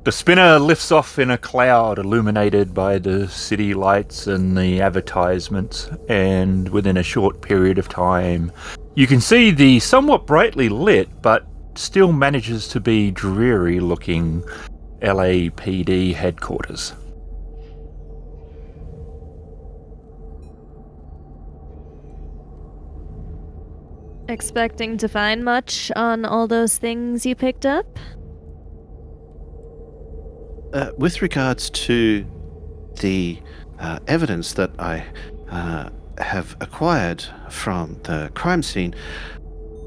The spinner lifts off in a cloud illuminated by the city lights and the advertisements, and within a short period of time, you can see the somewhat brightly lit but still manages to be dreary looking LAPD headquarters. Expecting to find much on all those things you picked up? With regards to the evidence that I have acquired from the crime scene,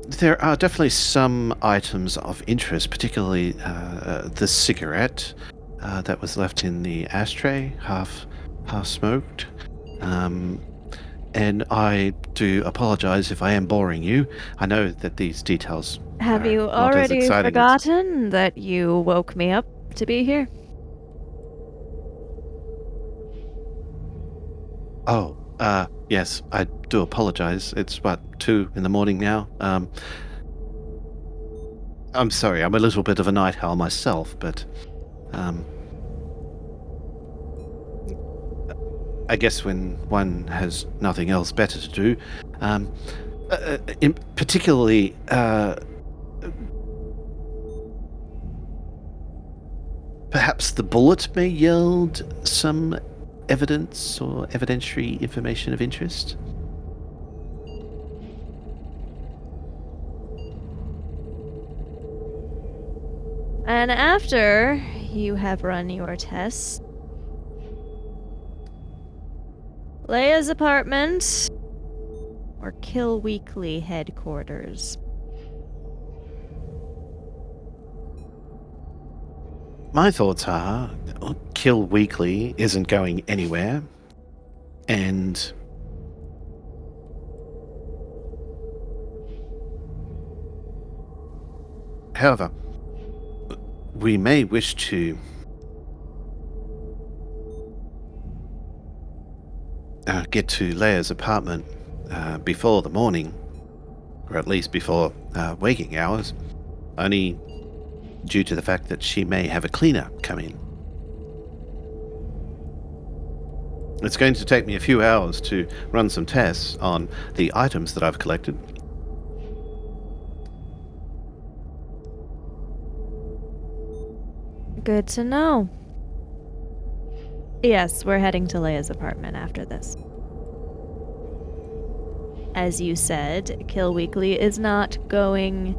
there are definitely some items of interest, particularly the cigarette that was left in the ashtray, half smoked. And I do apologize if I am boring you. I know that these details Have are you not as already exciting as... forgotten that you woke me up to be here? Oh, yes, I do apologize. It's about 2 in the morning now. I'm sorry, I'm a little bit of a night owl myself, but I guess when one has nothing else better to do, particularly, perhaps the bullet may yield some evidence or evidentiary information of interest. And after you have run your tests, Leia's apartment or Kill Weekly headquarters? My thoughts are, Kill Weekly isn't going anywhere, and however, we may wish to get to Leia's apartment before the morning, or at least before waking hours, only due to the fact that she may have a cleaner come in. It's going to take me a few hours to run some tests on the items that I've collected. Good to know. Yes, we're heading to Leia's apartment after this. As you said, Kill Weekly is not going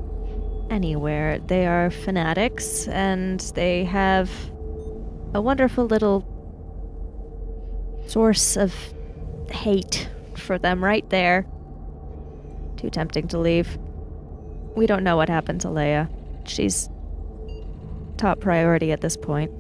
anywhere. They are fanatics, and they have a wonderful little source of hate for them right there. Too tempting to leave. We don't know what happened to Leia. She's top priority at this point.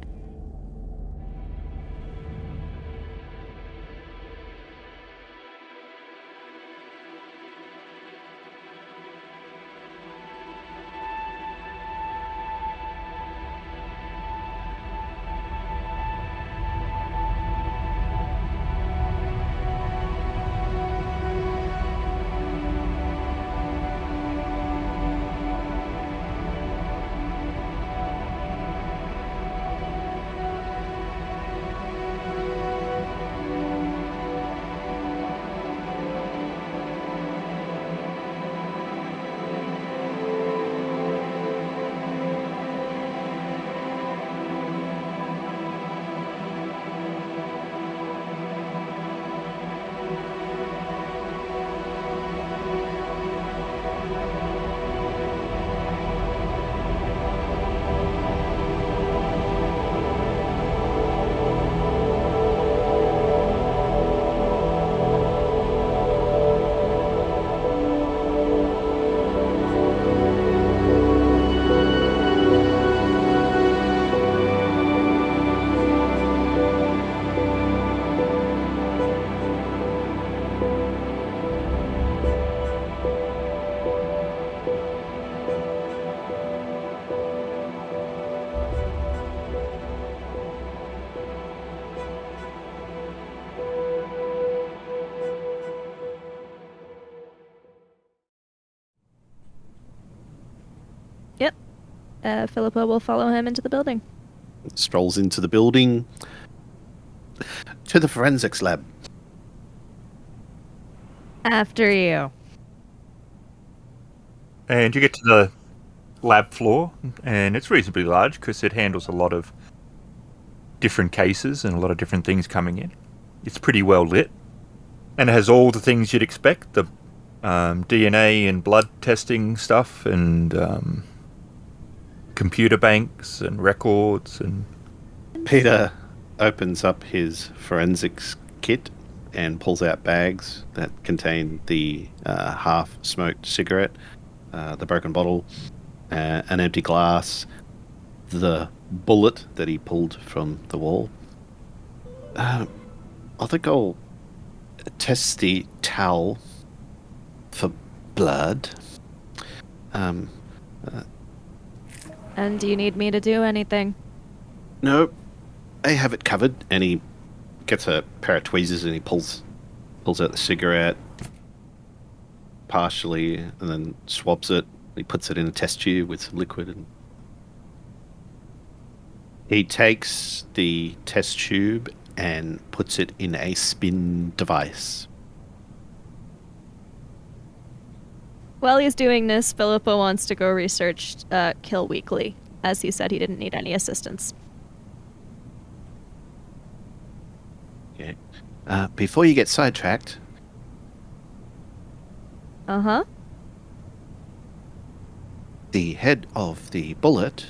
Yep. Philippa will follow him into the building. Strolls into the building. To the forensics lab. After you. And you get to the lab floor, and it's reasonably large because it handles a lot of different cases and a lot of different things coming in. It's pretty well lit, and it has all the things you'd expect: the DNA and blood testing stuff, and computer banks and records. And Peter opens up his forensics kit and pulls out bags that contain the half-smoked cigarette, the broken bottle, an empty glass, the bullet that he pulled from the wall. I think I'll test the towel for blood. And do you need me to do anything? No, I have it covered. And he gets a pair of tweezers and he pulls out the cigarette partially and then swabs it. He puts it in a test tube with some liquid. And he takes the test tube and puts it in a spin device. While he's doing this, Filippo wants to go research Kill Weekly, as he said he didn't need any assistance. Okay. Before you get sidetracked, Uh-huh. the head of the bullet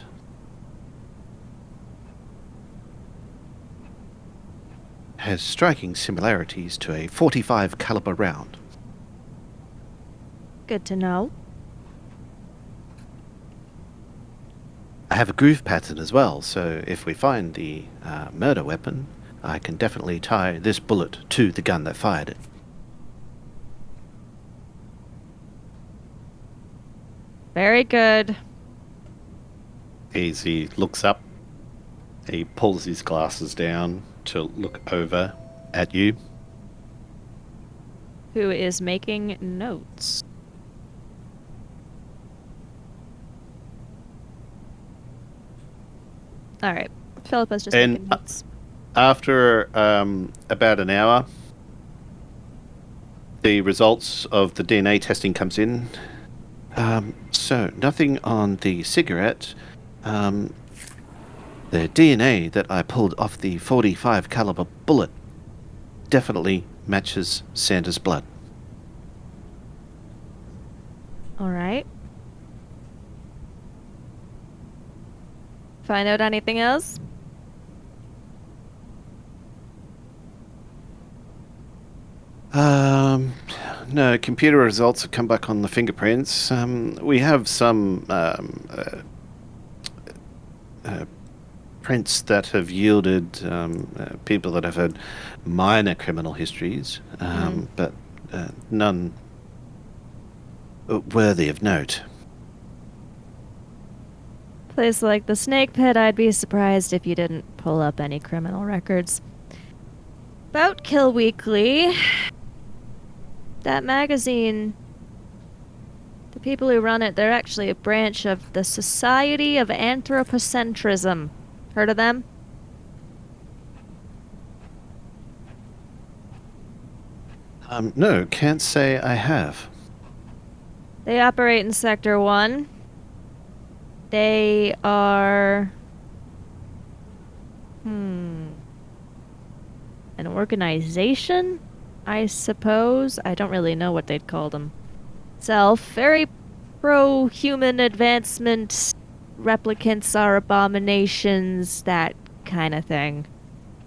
has striking similarities to a .45 caliber round. Good to know. I have a groove pattern as well, so if we find the murder weapon, I can definitely tie this bullet to the gun that fired it. Very good. As he looks up, he pulls his glasses down to look over at you. Who is making notes? All right. Philippa's just And, making notes. After about an hour, the results of the DNA testing comes in. So nothing on the cigarette. The DNA that I pulled off the .45 caliber bullet definitely matches Sanders' blood. All right. Find out anything else? No, computer results have come back on the fingerprints. We have some prints that have yielded people that have had minor criminal histories, but none worthy of note. Place like the Snake Pit, I'd be surprised if you didn't pull up any criminal records. About Kill Weekly, that magazine, the people who run it, they're actually a branch of the Society of Anthropocentrism. Heard of them? No, can't say I have. They operate in Sector 1. They are... an organization, I suppose? I don't really know what they'd call them. Very pro-human advancement, replicants are abominations, that kind of thing.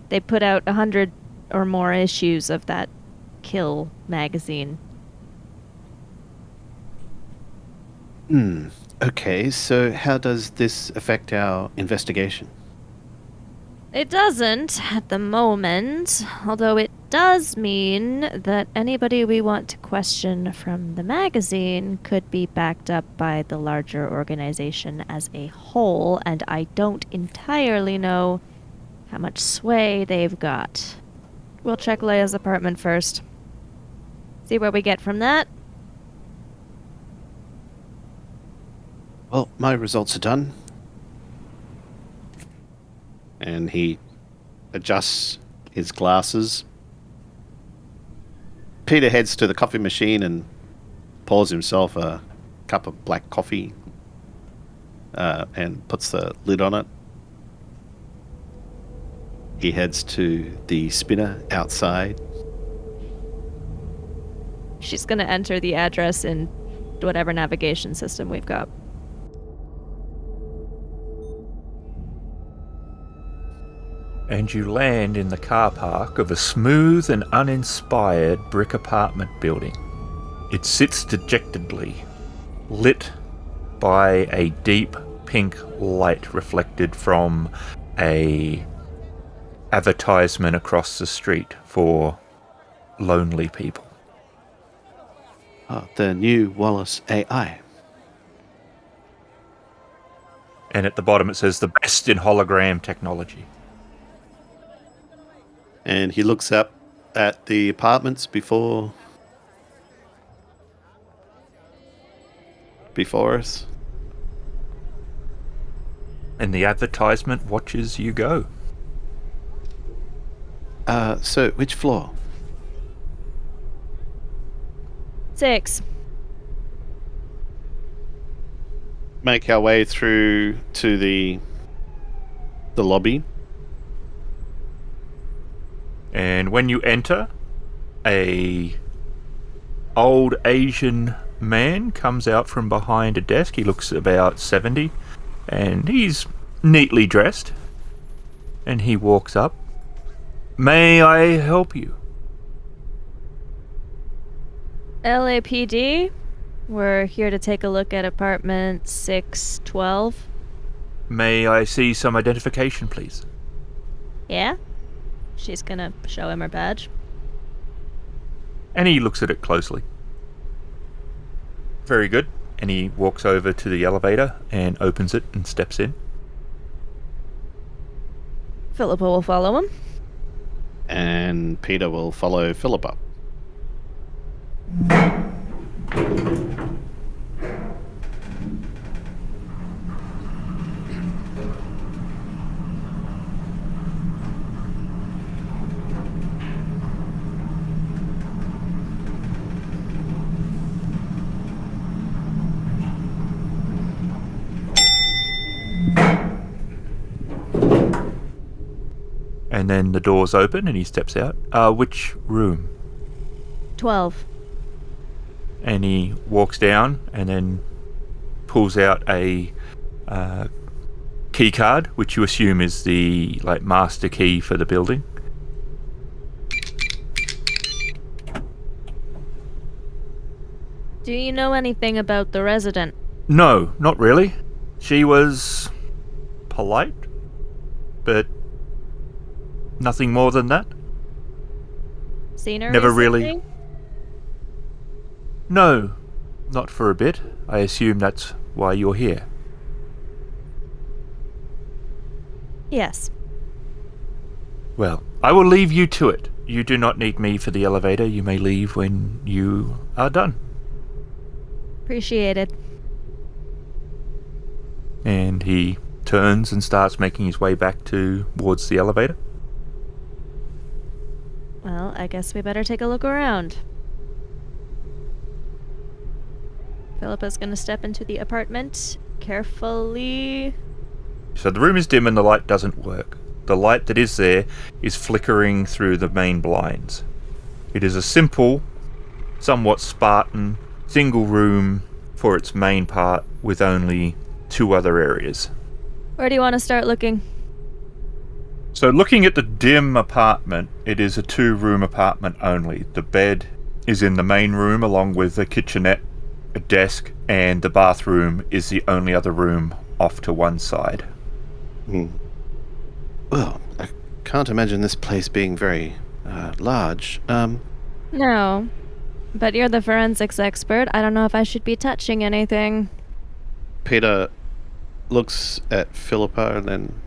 They put out 100 or more issues of that Kill magazine. Okay, so how does this affect our investigation? It doesn't at the moment, although it does mean that anybody we want to question from the magazine could be backed up by the larger organization as a whole, and I don't entirely know how much sway they've got. We'll check Leia's apartment first. See where we get from that. Well, my results are done. And he adjusts his glasses. Peter heads to the coffee machine and pours himself a cup of black coffee and puts the lid on it. He heads to the spinner outside. She's gonna enter the address in whatever navigation system we've got. And you land in the car park of a smooth and uninspired brick apartment building. It sits dejectedly, lit by a deep pink light reflected from a advertisement across the street for lonely people. The new Wallace AI. And at the bottom it says, the best in hologram technology. And he looks up at the apartments before us. And the advertisement watches you go. So which floor? 6. Make our way through to the lobby. And when you enter, a old Asian man comes out from behind a desk. He looks about 70, and he's neatly dressed. And he walks up. May I help you? LAPD? We're here to take a look at apartment 612. May I see some identification, please? Yeah? She's gonna show him her badge. And he looks at it closely. Very good. And he walks over to the elevator and opens it and steps in. Philippa will follow him. And Peter will follow Philippa. And then the doors open and he steps out. Which room? 12. And he walks down and then pulls out a key card, which you assume is the master key for the building. Do you know anything about the resident? No, not really. She was polite, but nothing more than that. Seen her Never recently? really. No, not for a bit. I assume that's why you're here. Yes. Well, I will leave you to it. You do not need me for the elevator. You may leave when you are done. Appreciated. And he turns and starts making his way back towards the elevator. Well, I guess we better take a look around. Philippa's gonna step into the apartment carefully. So the room is dim and the light doesn't work. The light that is there is flickering through the main blinds. It is a simple, somewhat Spartan, single room for its main part with only 2 other areas. Where do you want to start looking? So looking at the dim apartment, it is a 2-room apartment only. The bed is in the main room along with a kitchenette, a desk, and the bathroom is the only other room off to one side. Well, I can't imagine this place being very large. No. But you're the forensics expert. I don't know if I should be touching anything. Peter looks at Philippa and then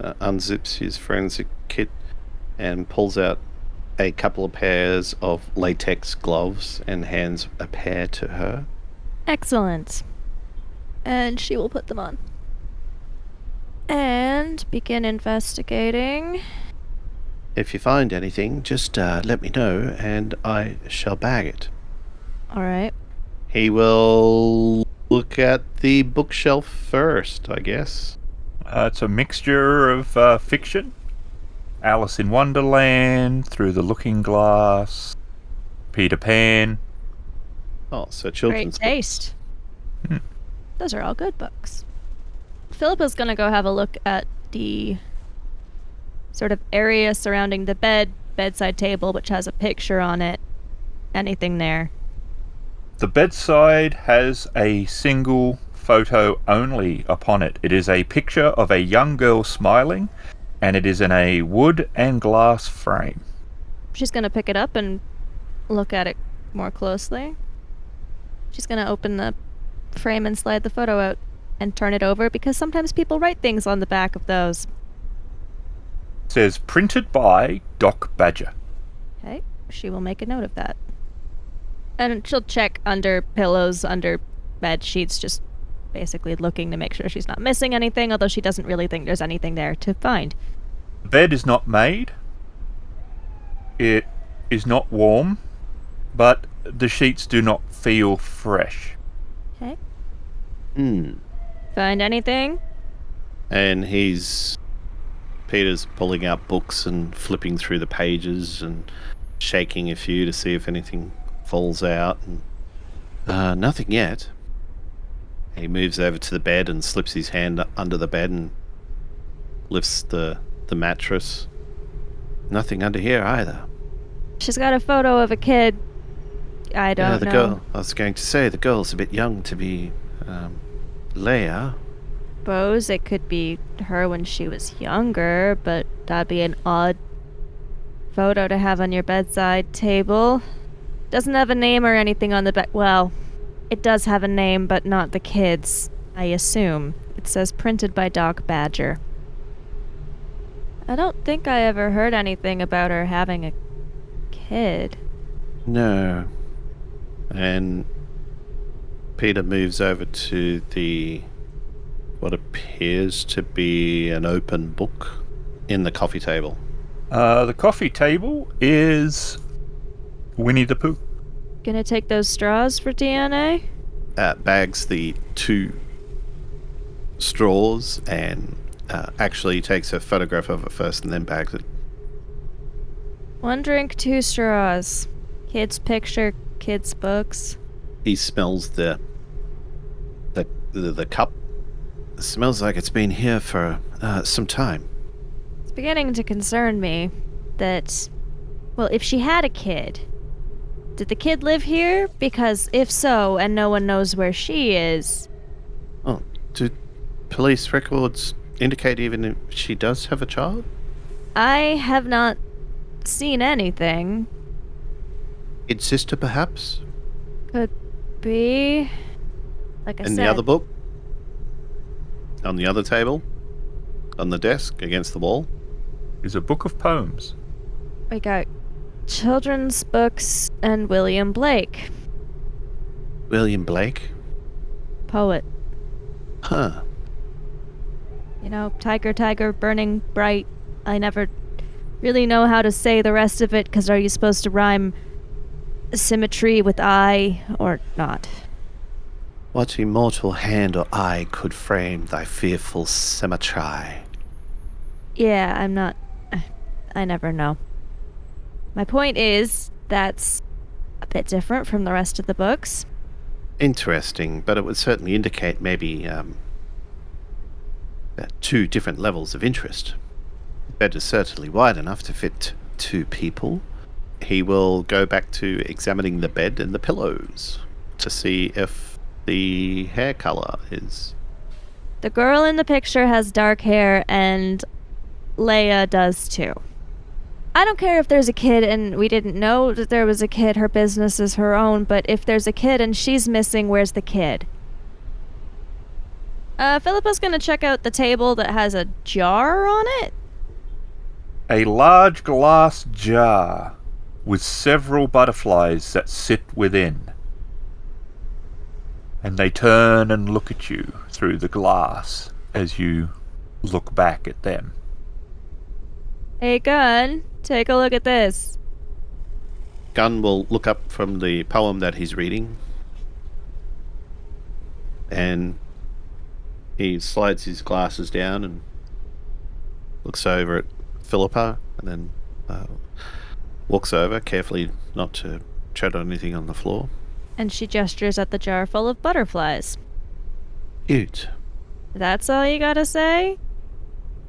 unzips his forensic kit and pulls out a couple of pairs of latex gloves and hands a pair to her. Excellent. And she will put them on. And begin investigating. If you find anything, just let me know and I shall bag it. Alright. He will look at the bookshelf first, I guess. It's a mixture of fiction, Alice in Wonderland, Through the Looking Glass, Peter Pan. Oh, so Great children's books. taste. Hmm. Those are all good books. Philippa's gonna go have a look at the sort of area surrounding the bedside table, which has a picture on it. Anything there? The bedside has a single photo only upon it. It is a picture of a young girl smiling, and it is in a wood and glass frame. She's gonna pick it up and look at it more closely. She's gonna open the frame and slide the photo out and turn it over because sometimes people write things on the back of those. It says printed by Doc Badger. Okay, she will make a note of that. And she'll check under pillows, under bed sheets, just basically looking to make sure she's not missing anything, although she doesn't really think there's anything there to find. The bed is not made. It is not warm, but the sheets do not feel fresh. Okay. Hmm. Find anything? And Peter's pulling out books and flipping through the pages and shaking a few to see if anything falls out. And, nothing yet. He moves over to the bed and slips his hand under the bed and lifts the mattress. Nothing under here either. She's got a photo of a kid. I don't the know. girl. I was going to say the girl's a bit young to be Leia. Suppose it could be her when she was younger, but that'd be an odd photo to have on your bedside table. Doesn't have a name or anything on the bed. Well, it does have a name, but not the kid's, I assume. It says printed by Doc Badger. I don't think I ever heard anything about her having a kid. No. And Peter moves over to what appears to be an open book in the coffee table. The coffee table is Winnie the Pooh. Gonna take those straws for DNA? Bags the 2 straws and actually takes a photograph of it first and then bags it. 1 drink, 2 straws. Kid's picture, kid's books. He smells the cup. It smells like it's been here for some time. It's beginning to concern me that, well, if she had a kid, did the kid live here? Because if so, and no one knows where she is... Oh, do police records indicate even if she does have a child? I have not seen anything. Kid sister, perhaps? Could be... Like I In said... the other book? On the other table? On the desk, against the wall? Is a book of poems. We got children's books and William Blake. William Blake? Poet. Huh. You know, tiger, tiger, burning bright. I never really know how to say the rest of it, because are you supposed to rhyme symmetry with I or not? What immortal hand or eye could frame thy fearful symmetry? Yeah, I'm not... I never know. My point is, that's a bit different from the rest of the books. Interesting, but it would certainly indicate maybe 2 different levels of interest. The bed is certainly wide enough to fit 2 people. He will go back to examining the bed and the pillows to see if the hair color is... The girl in the picture has dark hair, and Leia does too. I don't care if there's a kid and we didn't know that there was a kid, her business is her own, but if there's a kid and she's missing, where's the kid? Philippa's gonna check out the table that has a jar on it. A large glass jar with several butterflies that sit within. And they turn and look at you through the glass as you look back at them. Hey, Gun, take a look at this. Gunn will look up from the poem that he's reading, and he slides his glasses down and looks over at Philippa, and then walks over carefully not to tread on anything on the floor. And she gestures at the jar full of butterflies. Cute. That's all you gotta say?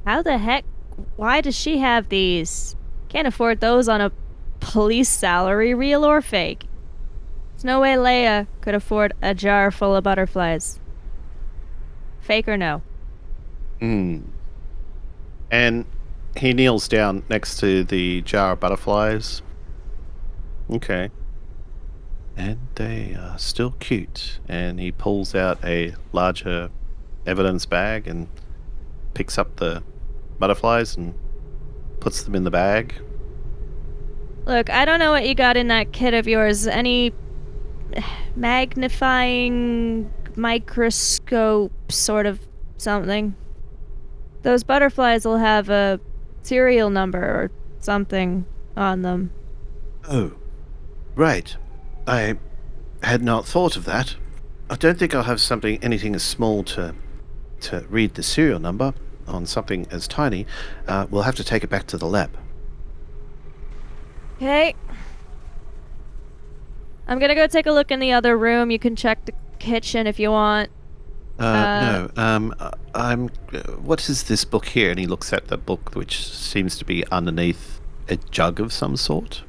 How the heck? Why does she have these? Can't afford those on a police salary, real or fake. There's no way Leia could afford a jar full of butterflies. Fake or no? And he kneels down next to the jar of butterflies. Okay. And they are still cute. And he pulls out a larger evidence bag and picks up the butterflies and puts them in the bag. Look, I don't know what you got in that kit of yours. Any magnifying microscope sort of something? Those butterflies will have a serial number or something on them. Oh, right. I had not thought of that. I don't think I'll have anything as small to read the serial number on something as tiny. We'll have to take it back to the lab. Okay. I'm gonna go take a look in the other room. You can check the kitchen if you want. No. What is this book here? And he looks at the book, which seems to be underneath a jug of some sort.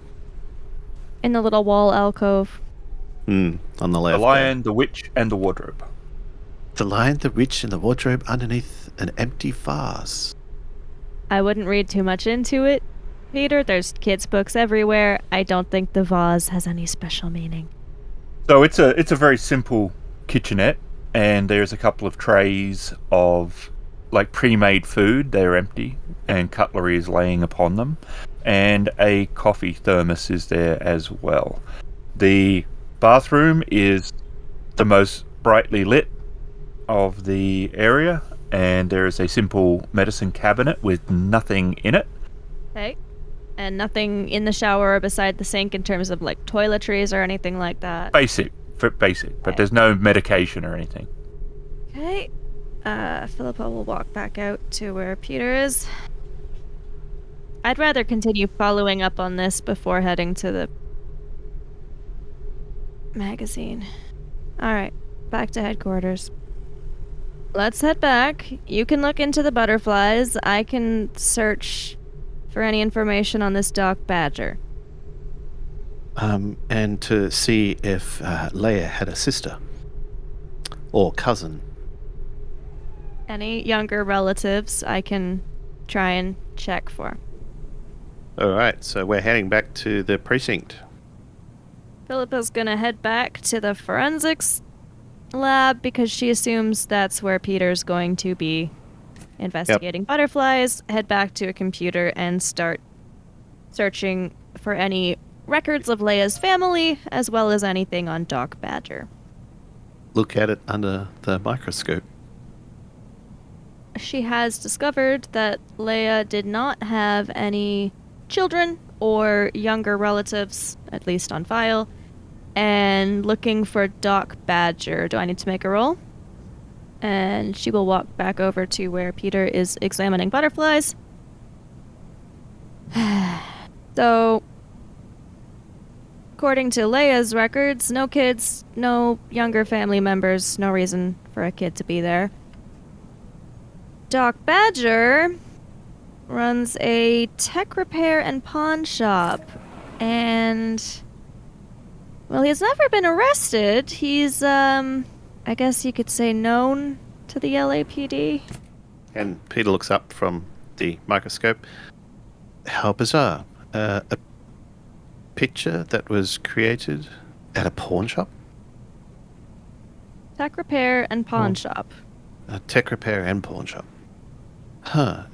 In the little wall alcove. On the left. The Lion, the Witch, and the Wardrobe. The Lion, the Witch, and the Wardrobe underneath an empty vase. I wouldn't read too much into it, Peter. There's kids' books everywhere. I don't think the vase has any special meaning. So it's a very simple kitchenette, and there's a couple of trays of like pre-made food. They're empty, and cutlery is laying upon them, and a coffee thermos is there as well. The bathroom is the most brightly lit of the area, and there is a simple medicine cabinet with nothing in it. Okay. And nothing in the shower or beside the sink in terms of like toiletries or anything like that. Basic, but there's no medication or anything. Okay. Philippa will walk back out to where Peter is. I'd rather continue following up on this before heading to the magazine. Alright, back to headquarters. Let's head back. You can look into the butterflies. I can search for any information on this Doc Badger. And to see if Leia had a sister or cousin. Any younger relatives I can try and check for. All right, so we're heading back to the precinct. Philippa's gonna head back to the forensics lab because she assumes that's where Peter's going to be investigating butterflies, head back to a computer and start searching for any records of Leia's family, as well as anything on Doc Badger. Look at it under the microscope. She has discovered that Leia did not have any children or younger relatives, at least on file, and looking for Doc Badger. Do I need to make a roll? And she will walk back over to where Peter is examining butterflies. So, according to Leia's records, no kids, no younger family members, no reason for a kid to be there. Doc Badger runs a tech repair and pawn shop, and well, he's never been arrested. He's I guess you could say known to the LAPD. And Peter looks up from the microscope. How bizarre. A picture that was created at a pawn shop? Tech repair and pawn shop. A tech repair and pawn shop. Huh.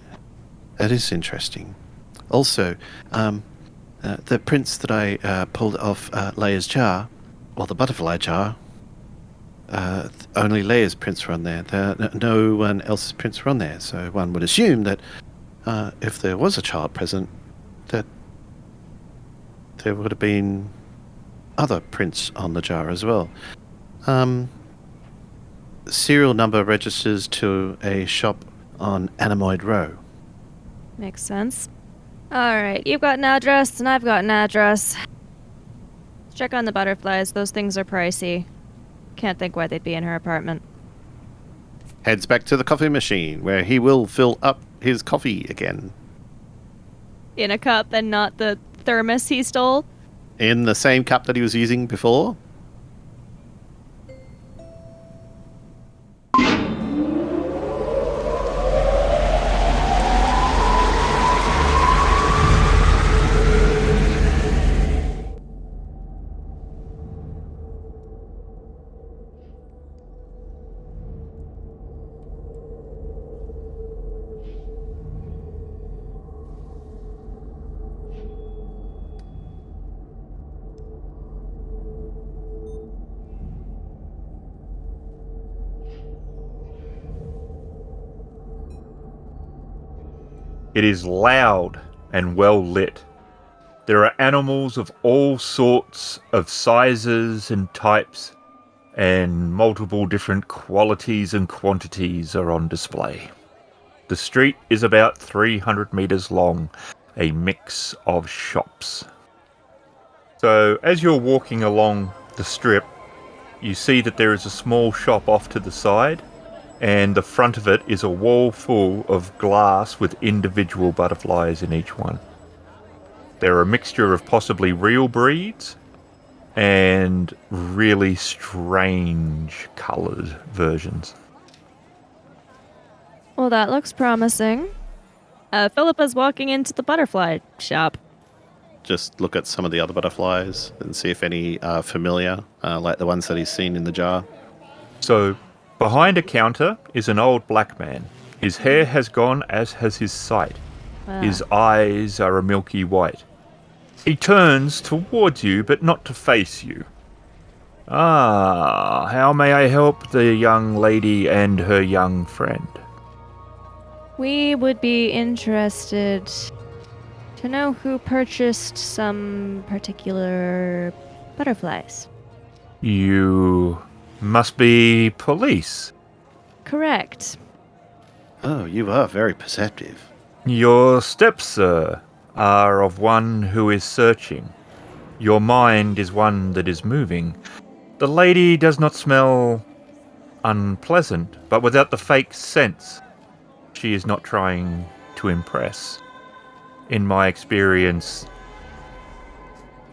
That is interesting. Also, the prints that I pulled off Leia's jar, well, the butterfly jar, only Leia's prints were on there. No one else's prints were on there. So one would assume that if there was a child present, that there would have been other prints on the jar as well. Serial number registers to a shop on Anemoid Row. Makes sense. Alright, you've got an address, and I've got an address. Check on the butterflies. Those things are pricey. Can't think why they'd be in her apartment. Heads back to the coffee machine, where he will fill up his coffee again. In a cup and not the thermos he stole? In the same cup that he was using before. It is loud and well lit. There are animals of all sorts of sizes and types, and multiple different qualities and quantities are on display. The street is about 300 meters long, a mix of shops. So as you're walking along the strip, you see that there is a small shop off to the side, and the front of it is a wall full of glass with individual butterflies in each one. They're a mixture of possibly real breeds and really strange coloured versions. Well, that looks promising. Philippa's walking into the butterfly shop. Just look at some of the other butterflies and see if any are familiar, like the ones that he's seen in the jar. So, behind a counter is an old black man. His hair has gone, as has his sight. His eyes are a milky white. He turns towards you, but not to face you. Ah, how may I help the young lady and her young friend? We would be interested to know who purchased some particular butterflies. You must be police. Correct. Oh, you are very perceptive. Your steps, sir, are of one who is searching. Your mind is one that is moving. The lady does not smell unpleasant, but without the fake sense. She is not trying to impress. In my experience,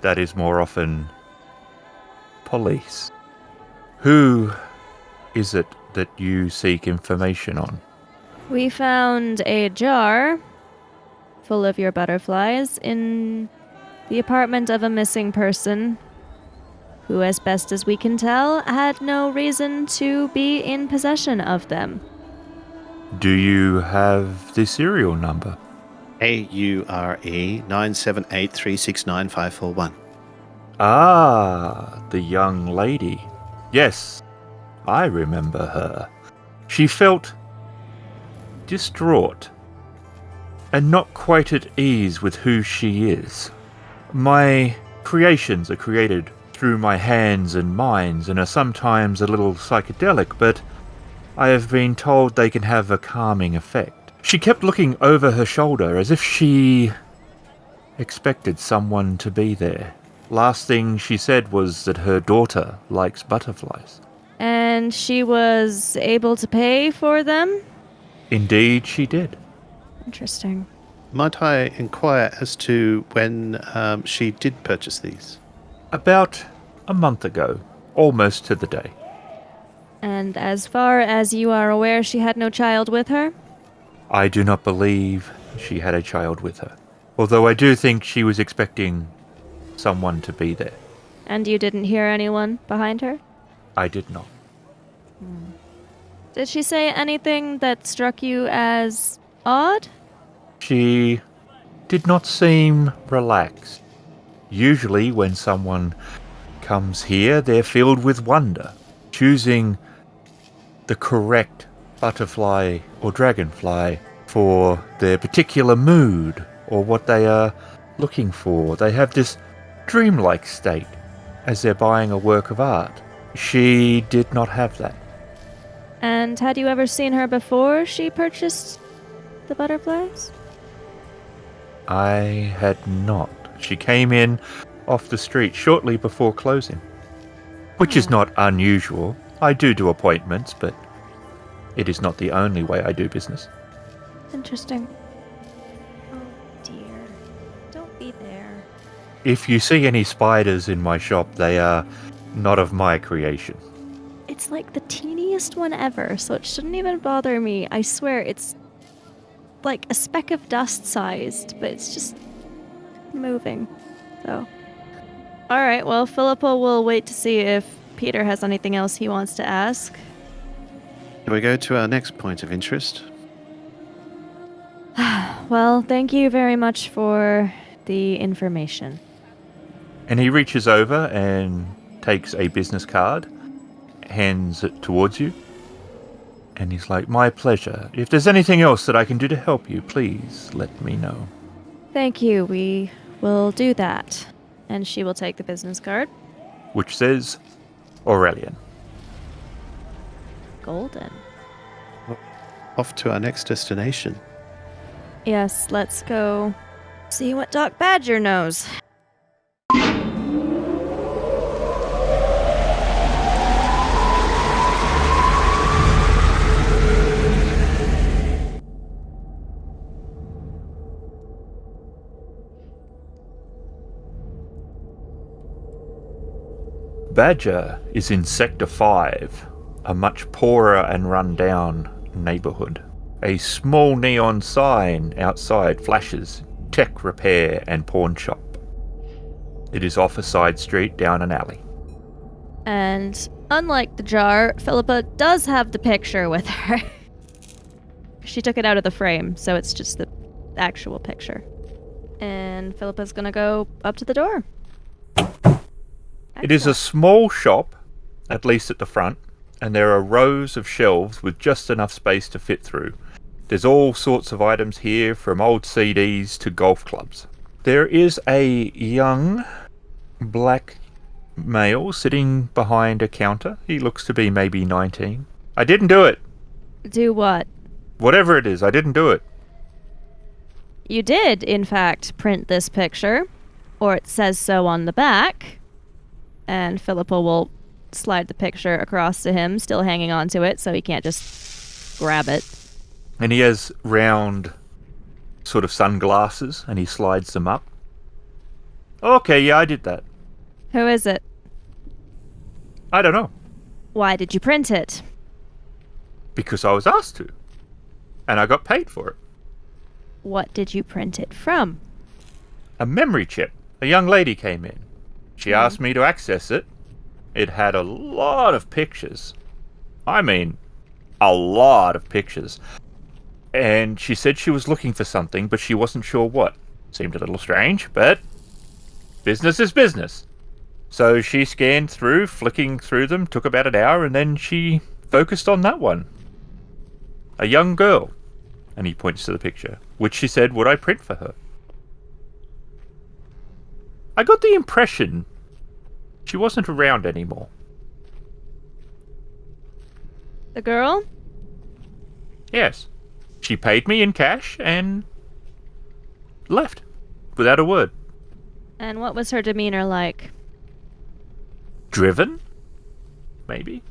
that is more often police. Who is it that you seek information on? We found a jar full of your butterflies in the apartment of a missing person who, as best as we can tell, had no reason to be in possession of them. Do you have the serial number? AURE 978369541. Ah, the young lady. Yes, I remember her. She felt distraught and not quite at ease with who she is. My creations are created through my hands and minds and are sometimes a little psychedelic, but I have been told they can have a calming effect. She kept looking over her shoulder as if she expected someone to be there. Last thing she said was that her daughter likes butterflies. And she was able to pay for them? Indeed she did. Interesting. Might I inquire as to when she did purchase these? About a month ago, almost to the day. And as far as you are aware, she had no child with her? I do not believe she had a child with her, although I do think she was expecting someone to be there. And you didn't hear anyone behind her? I did not. Did she say anything that struck you as odd? She did not seem relaxed. Usually when someone comes here, they're filled with wonder. choosing the correct butterfly or dragonfly for their particular mood or what they are looking for. They have this dreamlike state as they're buying a work of art. She did not have that. And had you ever seen her before she purchased the butterflies? I had not. She came in off the street shortly before closing, which is not unusual. I do appointments, but it is not the only way I do business. Interesting. Oh dear. Don't be there. If you see any spiders in my shop, they are not of my creation. It's like the teeniest one ever, so it shouldn't even bother me. I swear, it's like a speck of dust sized, but it's just moving. So. Alright, well, Philippa will wait to see if Peter has anything else he wants to ask. Shall we go to our next point of interest? Well, thank you very much for the information. And he reaches over and takes a business card, hands it towards you, and he's like, "My pleasure. If there's anything else that I can do to help you, please let me know." Thank you, we will do that. And she will take the business card. Which says Aurelian. Golden. Off to our next destination. Yes, let's go see what Doc Badger knows. Badger is in Sector 5, a much poorer and run-down neighborhood. A small neon sign outside flashes tech repair and pawn shop. It is off a side street down an alley. And unlike the jar, Philippa does have the picture with her. She took it out of the frame, so it's just the actual picture. And Philippa's gonna go up to the door. It is a small shop, at least at the front, and there are rows of shelves with just enough space to fit through. There's all sorts of items here, from old CDs to golf clubs. There is a young black male sitting behind a counter. He looks to be maybe 19. I didn't do it. Do what? Whatever it is, I didn't do it. You did, in fact, print this picture, or it says so on the back. And Philippa will slide the picture across to him, still hanging on to it, so he can't just grab it. And he has round sort of sunglasses, and he slides them up. Okay, yeah, I did that. Who is it? I don't know. Why did you print it? Because I was asked to. And I got paid for it. What did you print it from? A memory chip. A young lady came in. She asked me to access it. It had a lot of pictures. I mean, a lot of pictures. And she said she was looking for something, but she wasn't sure what. Seemed a little strange, but business is business. So she scanned through, flicking through them, took about an hour, and then she focused on that one. A young girl. And he points to the picture, which she said, would I print for her? I got the impression she wasn't around anymore. The girl? Yes. She paid me in cash and left without a word. And what was her demeanor like? Driven? Maybe.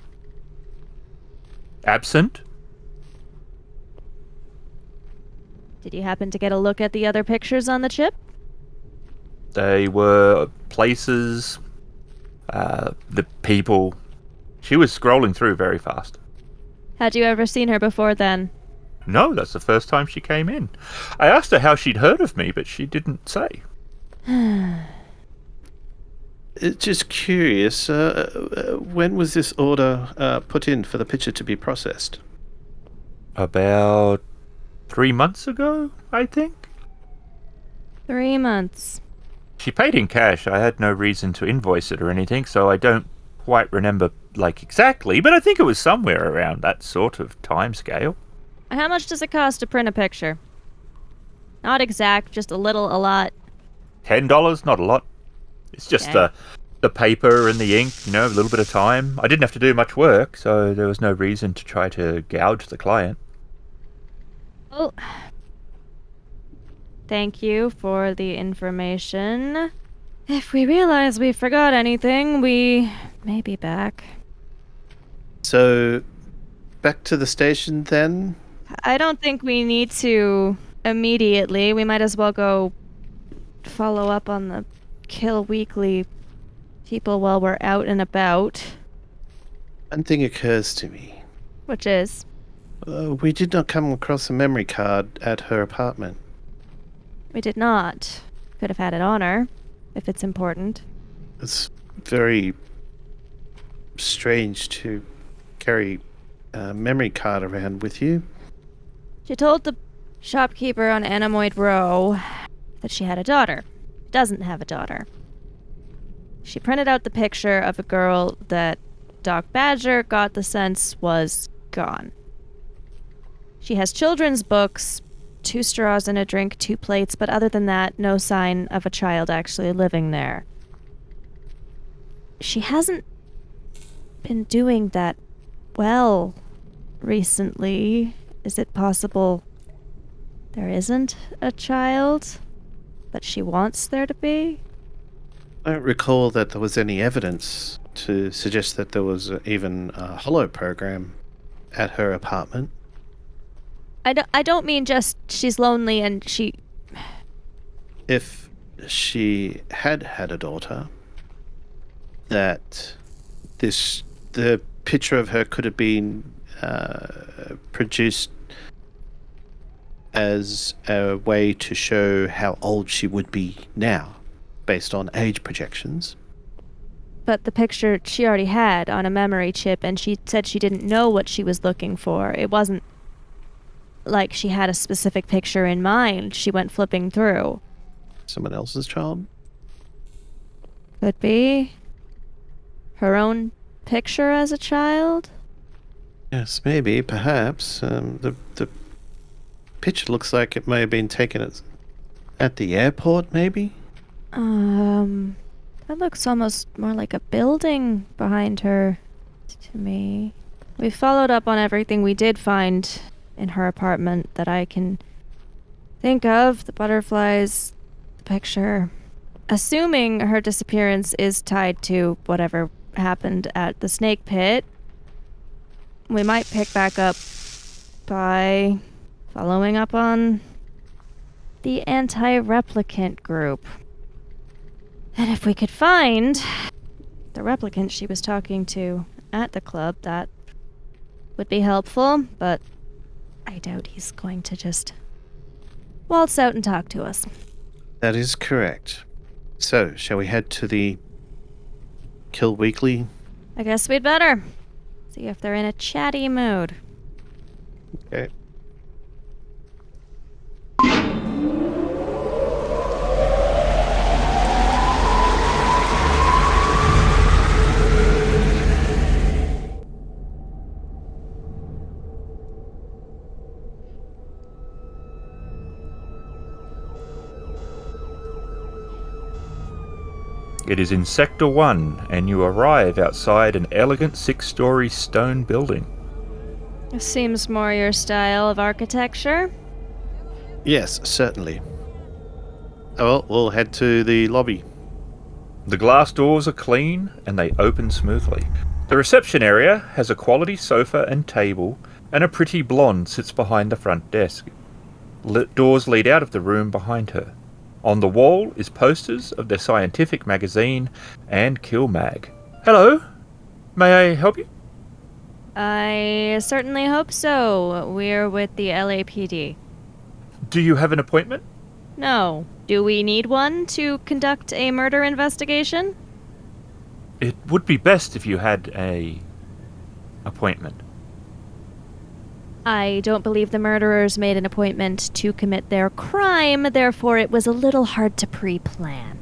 Absent? Did you happen to get a look at the other pictures on the chip? They were places, the people. She was scrolling through very fast. Had you ever seen her before then? No, that's the first time she came in. I asked her how she'd heard of me, but she didn't say. Just curious, when was this order put in for the picture to be processed? About 3 months ago, I think. 3 months. She paid in cash. I had no reason to invoice it or anything, so I don't quite remember, like, exactly, but I think it was somewhere around that sort of time scale. How much does it cost to print a picture? Not exact, just a little, a lot. $10, not a lot. It's just Okay. the paper and the ink, a little bit of time. I didn't have to do much work, so there was no reason to try to gouge the client. Oh. Thank you for the information. If we realize we forgot anything, we may be back. So, back to the station then? I don't think we need to immediately. We might as well go follow up on the Kill Weekly people while we're out and about. One thing occurs to me. Which is? We did not come across a memory card at her apartment. We did not. Could have had it on her, if it's important. It's very strange to carry a memory card around with you. She told the shopkeeper on Anemoid Row that she had a daughter. Doesn't have a daughter. She printed out the picture of a girl that Doc Badger got the sense was gone. She has children's books, 2 straws and a drink, 2 plates, but other than that, no sign of a child actually living there. She hasn't been doing that well recently. Is it possible there isn't a child, but she wants there to be? I don't recall that there was any evidence to suggest that there was even a holo program at her apartment. I don't mean just she's lonely and she... If she had had a daughter, that the picture of her could have been produced as a way to show how old she would be now, based on age projections. But the picture she already had on a memory chip, and she said she didn't know what she was looking for. It wasn't like she had a specific picture in mind. She went flipping through. Someone else's child? Could be her own picture as a child? Yes, maybe, perhaps. The picture looks like it may have been taken at the airport, maybe? That looks almost more like a building behind her to me. We followed up on everything we did find in her apartment that I can think of. The butterflies, the picture. Assuming her disappearance is tied to whatever happened at the snake pit, we might pick back up by following up on the anti-replicant group. And if we could find the replicant she was talking to at the club, that would be helpful, but I doubt he's going to just waltz out and talk to us. That is correct. So, shall we head to the Kill Weekly? I guess we'd better see if they're in a chatty mood. Okay. It is in Sector 1, and you arrive outside an elegant 6-story stone building. Seems more your style of architecture. Yes, certainly. Oh, well, we'll head to the lobby. The glass doors are clean, and they open smoothly. The reception area has a quality sofa and table, and a pretty blonde sits behind the front desk. Doors lead out of the room behind her. On the wall is posters of their scientific magazine and Kill Mag. Hello, may I help you? I certainly hope so. We're with the LAPD. Do you have an appointment? No. Do we need one to conduct a murder investigation? It would be best if you had a appointment. I don't believe the murderers made an appointment to commit their crime, therefore it was a little hard to pre-plan.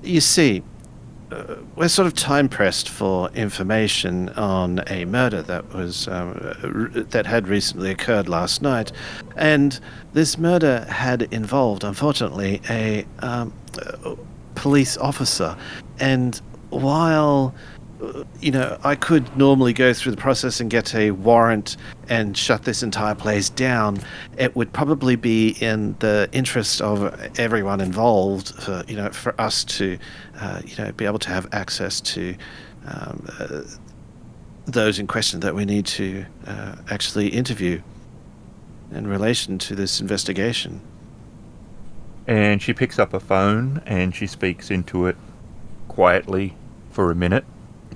You see, we're sort of time pressed for information on a murder that was that had recently occurred last night, and this murder had involved, unfortunately, a police officer. And while I could normally go through the process and get a warrant and shut this entire place down, it would probably be in the interest of everyone involved for us to, be able to have access to those in question that we need to actually interview in relation to this investigation. And she picks up a phone and she speaks into it quietly for a minute.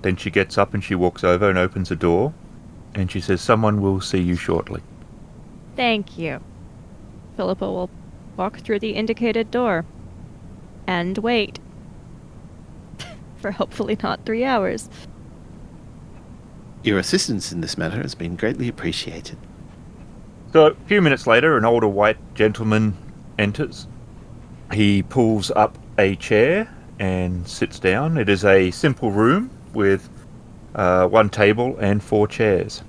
Then she gets up and she walks over and opens a door. And she says, "Someone will see you shortly." Thank you. Philippa will walk through the indicated door and wait for hopefully not 3 hours. Your assistance in this matter has been greatly appreciated. So a few minutes later, an older white gentleman enters. He pulls up a chair and sits down. It is a simple room with one table and 4 chairs.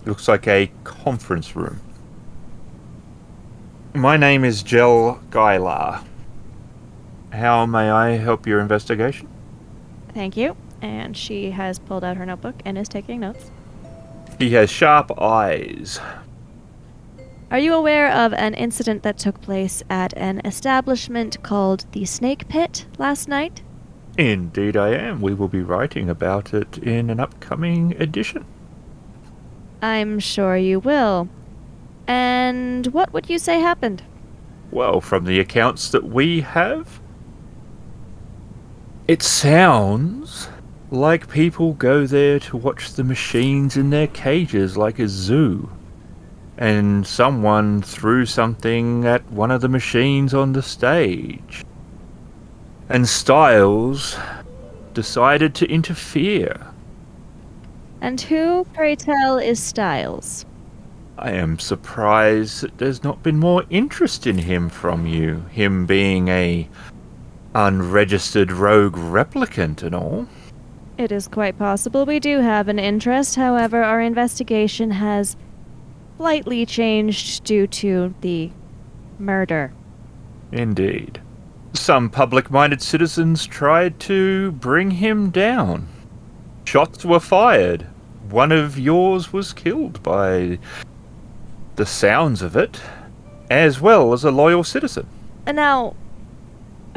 It looks like a conference room. "My name is Jel Gailar. How may I help your investigation?" Thank you. And she has pulled out her notebook and is taking notes. He has sharp eyes. Are you aware of an incident that took place at an establishment called the Snake Pit last night? Indeed I am. We will be writing about it in an upcoming edition. I'm sure you will. And what would you say happened? Well, from the accounts that we have, it sounds like people go there to watch the machines in their cages like a zoo. And someone threw something at one of the machines on the stage. And Styles decided to interfere. And who, pray tell, is Styles? I am surprised that there's not been more interest in him from you, him being a unregistered rogue replicant and all. It is quite possible we do have an interest. However, our investigation has slightly changed due to the murder. Indeed. Some public-minded citizens tried to bring him down. Shots were fired. One of yours was killed by the sounds of it, as well as a loyal citizen. Now,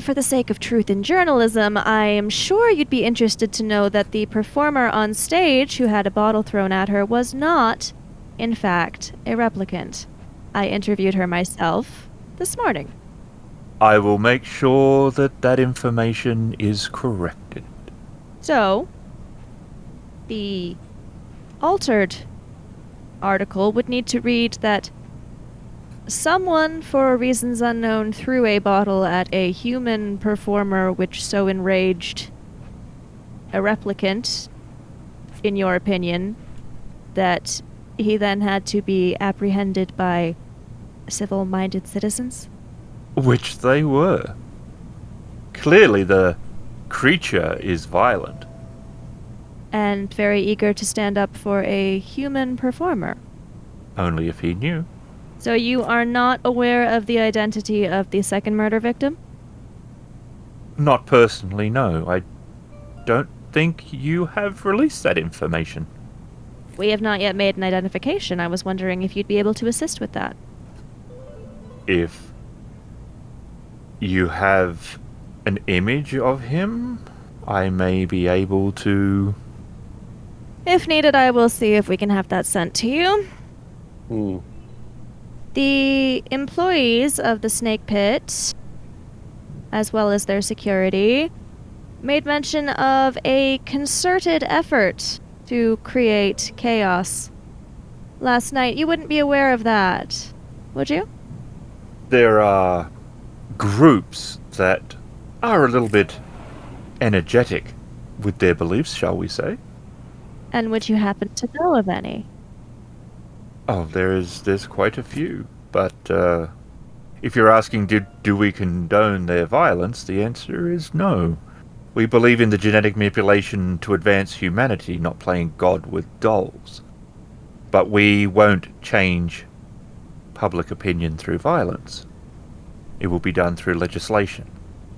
for the sake of truth in journalism, I am sure you'd be interested to know that the performer on stage who had a bottle thrown at her was not, in fact, a replicant. I interviewed her myself this morning. I will make sure that that information is corrected. So, the altered article would need to read that someone, for reasons unknown, threw a bottle at a human performer which so enraged a replicant, in your opinion, that he then had to be apprehended by civil-minded citizens? Which they were. Clearly the creature is violent. And very eager to stand up for a human performer. Only if he knew. So you are not aware of the identity of the second murder victim? Not personally, no. I don't think you have released that information. We have not yet made an identification. I was wondering if you'd be able to assist with that. If you have an image of him, I may be able to... If needed, I will see if we can have that sent to you. The employees of the Snake Pit, as well as their security, made mention of a concerted effort to create chaos last night. You wouldn't be aware of that, would you? There are groups that are a little bit energetic with their beliefs, shall we say. And would you happen to know of any? Oh, there's quite a few, but if you're asking do we condone their violence, the answer is no. We believe in the genetic manipulation to advance humanity, not playing God with dolls. But we won't change public opinion through violence. It will be done through legislation.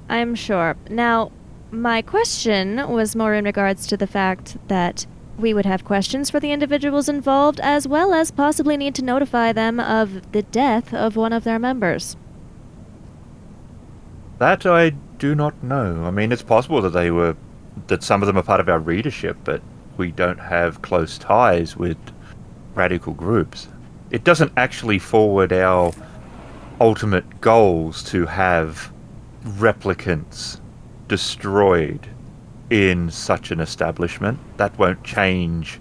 I'm sure. Now, my question was more in regards to the fact that we would have questions for the individuals involved, as well as possibly need to notify them of the death of one of their members. That I do not know. I mean, it's possible that some of them are part of our readership, but we don't have close ties with radical groups. It doesn't actually forward our ultimate goals to have replicants destroyed in such an establishment. That won't change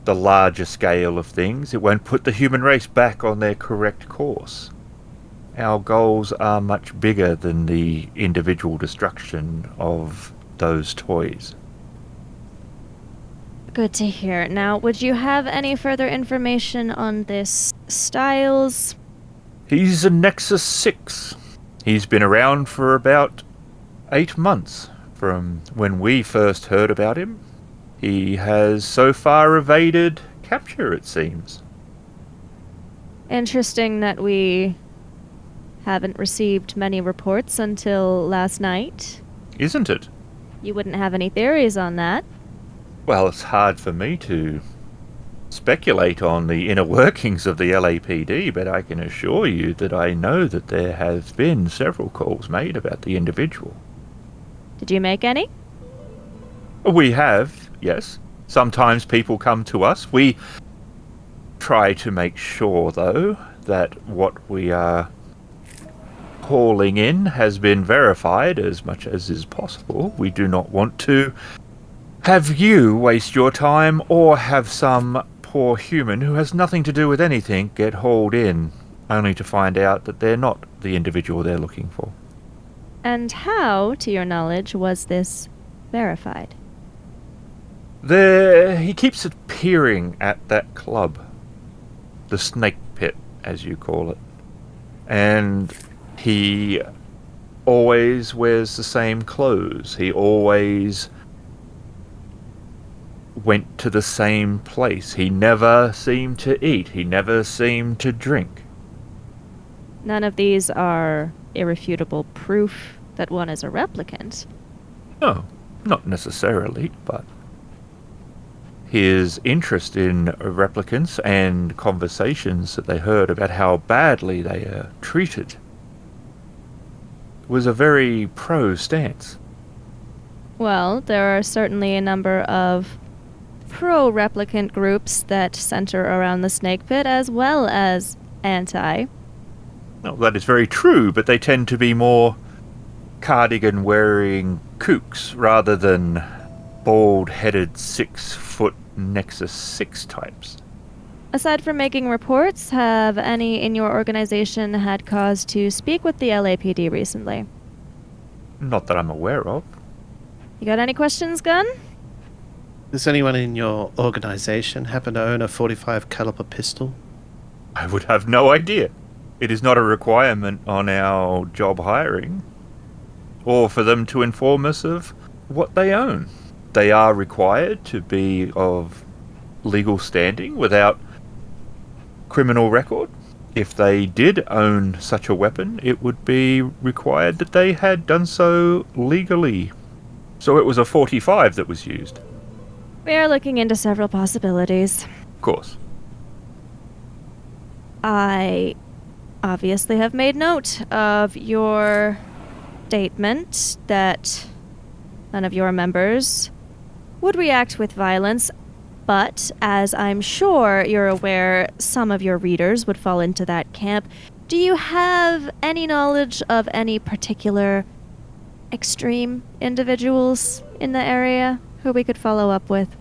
the larger scale of things. It won't put the human race back on their correct course. Our goals are much bigger than the individual destruction of those toys. Good to hear. Now, would you have any further information on this Styles? He's a Nexus 6. He's been around for about 8 months from when we first heard about him. He has so far evaded capture, it seems. Interesting that we haven't received many reports until last night. Isn't it? You wouldn't have any theories on that. Well, it's hard for me to speculate on the inner workings of the LAPD, but I can assure you that I know that there have been several calls made about the individual. Did you make any? We have, yes. Sometimes people come to us. We try to make sure, though, that what we are calling in has been verified as much as is possible. We do not want to have you waste your time or have some poor human who has nothing to do with anything get hauled in, only to find out that they're not the individual they're looking for. And how, to your knowledge, was this verified? He keeps appearing at that club. The Snake Pit, as you call it. And he always wears the same clothes. He always went to the same place. He never seemed to eat. He never seemed to drink. None of these are irrefutable proof that one is a replicant. No, not necessarily, but his interest in replicants and conversations that they heard about how badly they are treated was a very pro stance. Well, there are certainly a number of pro-replicant groups that center around the Snake Pit, as well as anti. Well, that is very true, but they tend to be more cardigan-wearing kooks rather than bald-headed 6-foot Nexus 6 types. Aside from making reports, have any in your organization had cause to speak with the LAPD recently? Not that I'm aware of. You got any questions, Gunn? Does anyone in your organization happen to own a 45 caliber pistol? I would have no idea. It is not a requirement on our job hiring, or for them to inform us of what they own. They are required to be of legal standing without criminal record. If they did own such a weapon, it would be required that they had done so legally. So it was a 45 that was used. We are looking into several possibilities. Of course. I obviously have made note of your statement that none of your members would react with violence, but as I'm sure you're aware, some of your readers would fall into that camp. Do you have any knowledge of any particular extreme individuals in the area who we could follow up with?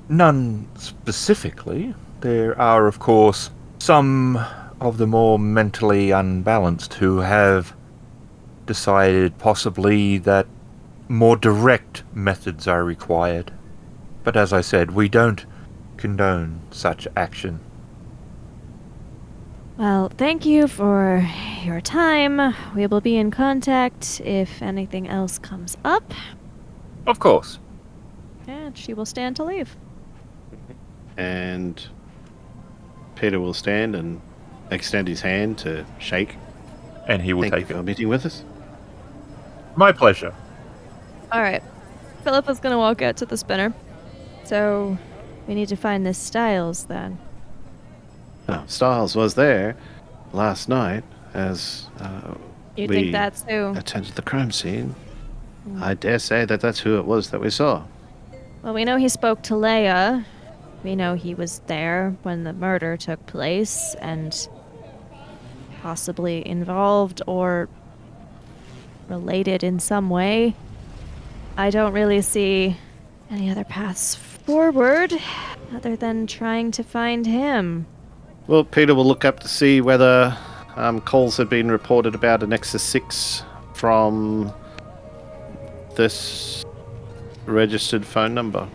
None specifically. There are, of course, some of the more mentally unbalanced who have decided possibly that more direct methods are required. But as I said, we don't condone such action. Well, thank you for your time. We will be in contact if anything else comes up. Of course. And she will stand to leave. And Peter will stand and extend his hand to shake. And he will Thank you take for it. meeting with us. My pleasure. All right. Philippa's going to walk out to the spinner. So we need to find this Styles then. Oh, Styles was there last night as You we think that's who? attended the crime scene. I dare say that that's who it was that we saw. Well, we know he spoke to Leia. We know he was there when the murder took place and possibly involved or related in some way. I don't really see any other paths forward other than trying to find him. Well, Peter will look up to see whether calls have been reported about a Nexus 6 from this registered phone number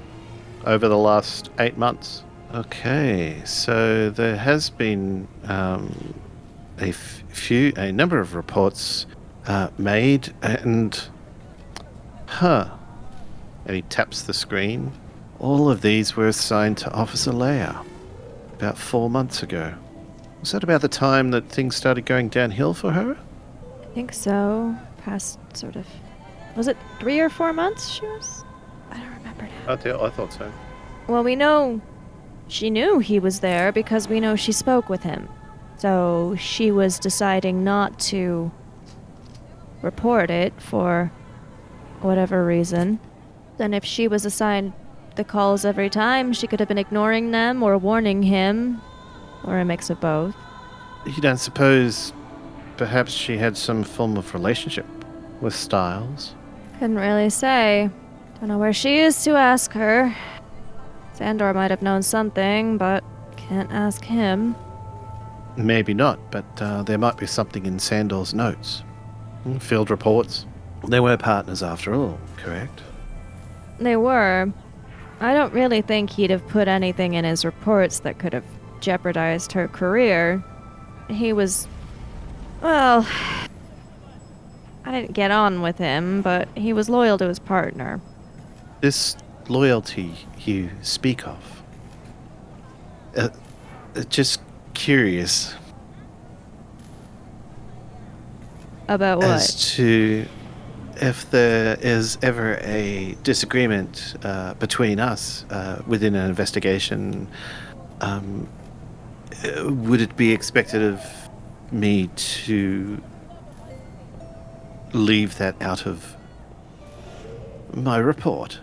over the last 8 months. Okay, so there has been a number of reports made, and and he taps the screen. All of these were assigned to Officer Leia about 4 months ago. Was that about the time that things started going downhill for her? I think so. Past sort of. Was it 3 or 4 months she was? I don't remember now. I thought so. Well, we know she knew he was there because we know she spoke with him. So she was deciding not to report it for whatever reason. Then if she was assigned the calls every time, she could have been ignoring them or warning him, or a mix of both. You don't suppose perhaps she had some form of relationship with Styles? Couldn't really say. Don't know where she is to ask her. Sandor might have known something, but can't ask him. Maybe not, but there might be something in Sandor's notes. Field reports. They were partners after all, correct? They were. I don't really think he'd have put anything in his reports that could have jeopardized her career. He was... well... I didn't get on with him, but he was loyal to his partner. This loyalty you speak of... just curious About what? as to if there is ever a disagreement between us within an investigation, would it be expected of me to leave that out of my report?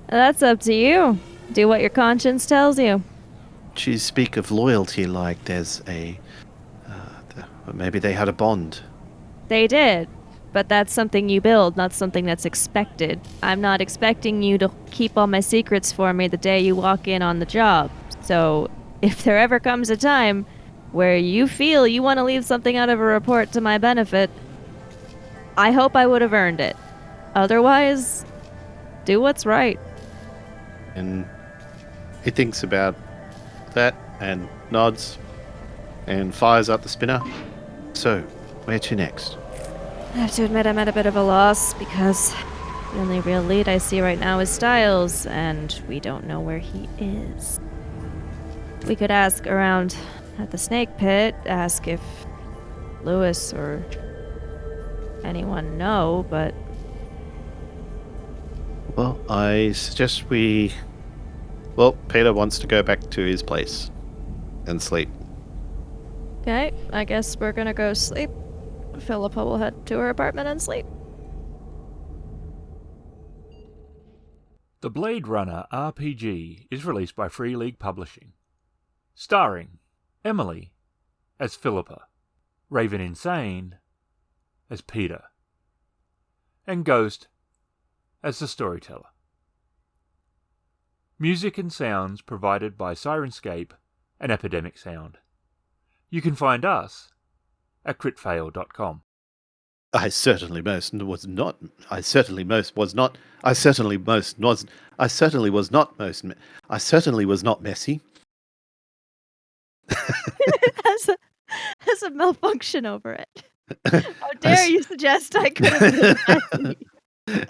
That's up to you. Do what your conscience tells you. You speak of loyalty like there's a... maybe they had a bond. They did. But that's something you build, not something that's expected. I'm not expecting you to keep all my secrets for me the day you walk in on the job. So, if there ever comes a time where you feel you want to leave something out of a report to my benefit, I hope I would have earned it. Otherwise, do what's right. And he thinks about that and nods and fires up the spinner. So, where to next? I have to admit I'm at a bit of a loss because the only real lead I see right now is Styles, and we don't know where he is. We could ask around at the snake pit, ask if Lewis or anyone know, but... Well, I suggest we... Well, Peter wants to go back to his place and sleep. Okay, I guess we're gonna go sleep. Philippa will head to her apartment and sleep. The Blade Runner RPG is released by Free League Publishing. Starring Emily as Philippa, Raven Insane as Peter, and Ghost as the storyteller. Music and sounds provided by Sirenscape and Epidemic Sound. You can find us at Kritfayle.com. I certainly was not messy. has a malfunction over it. How dare you suggest I could have been messy?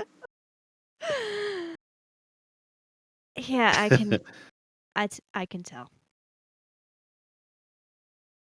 Yeah, I can. I can tell.